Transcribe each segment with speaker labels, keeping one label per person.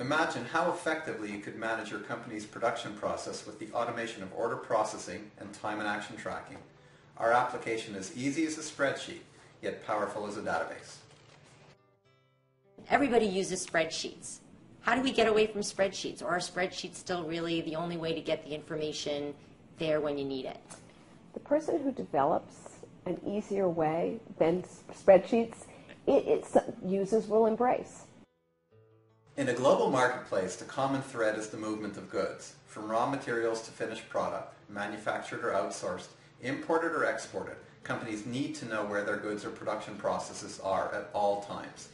Speaker 1: Imagine how effectively you could manage your company's production process with the automation of order processing and time and action tracking. Our application is easy as a spreadsheet, yet powerful as a database.
Speaker 2: Everybody uses spreadsheets. How do we get away from spreadsheets? Or are spreadsheets still really the only way to get the information there when you need it?
Speaker 3: The person who develops an easier way than spreadsheets, users will embrace.
Speaker 1: In a global marketplace, the common thread is the movement of goods, from raw materials to finished product, manufactured or outsourced, imported or exported. Companies need to know where their goods or production processes are at all times.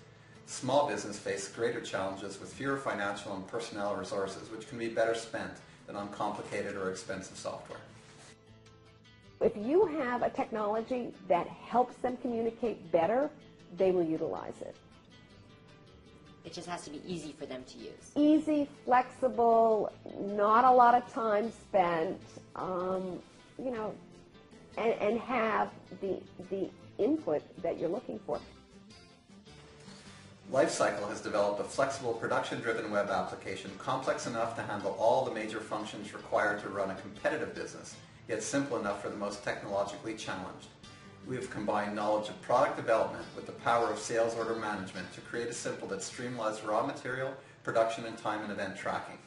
Speaker 1: Small business face greater challenges with fewer financial and personnel resources, which can be better spent than on complicated or expensive software.
Speaker 3: If you have a technology that helps them communicate better, they will utilize it.
Speaker 2: It just has to be easy for them to use.
Speaker 3: Easy, flexible, not a lot of time spent, and have the input that you're looking for.
Speaker 1: Lifeceyecle has developed a flexible production-driven web application complex enough to handle all the major functions required to run a competitive business, yet simple enough for the most technologically challenged. We have combined knowledge of product development with the power of sales order management to create a simple that streamlines raw material, production, and time and event tracking.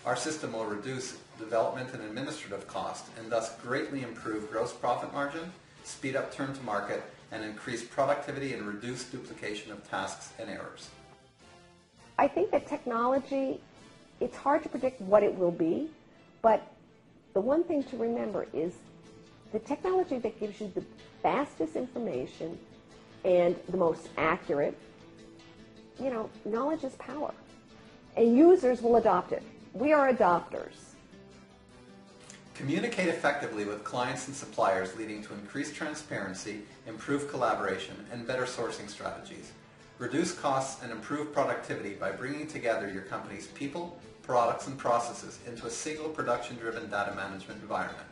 Speaker 1: Our system will reduce development and administrative cost and thus greatly improve gross profit margin, speed up turn to market, and increase productivity and reduce duplication of tasks and errors.
Speaker 3: I think that technology, it's hard to predict what it will be, but the one thing to remember is the technology that gives you the fastest information and the most accurate, knowledge is power. And users will adopt it. We are adopters.
Speaker 1: Communicate effectively with clients and suppliers, leading to increased transparency, improved collaboration, and better sourcing strategies. Reduce costs and improve productivity by bringing together your company's people, products, and processes into a single production-driven data management environment.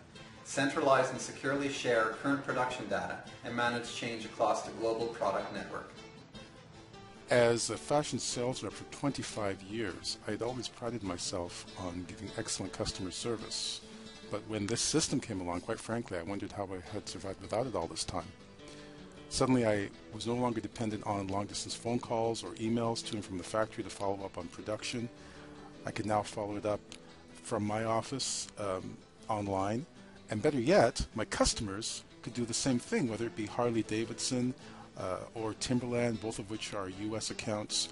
Speaker 1: Centralize and securely share current production data and manage change across the global product network.
Speaker 4: As a fashion sales rep for 25 years, I'd always prided myself on giving excellent customer service. But when this system came along, quite frankly, I wondered how I had survived without it all this time. Suddenly, I was no longer dependent on long-distance phone calls or emails to and from the factory to follow up on production. I could now follow it up from my office online. And better yet, my customers could do the same thing, whether it be Harley-Davidson or Timberland, both of which are U.S. accounts.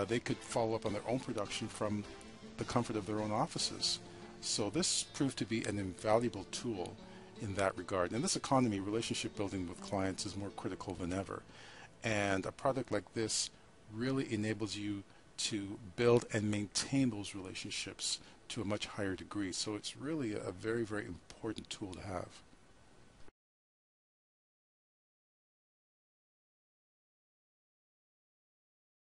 Speaker 4: They could follow up on their own production from the comfort of their own offices. So this proved to be an invaluable tool in that regard. In this economy, relationship building with clients is more critical than ever. And a product like this really enables you to build and maintain those relationships to a much higher degree. So it's really a very, very important tool to have.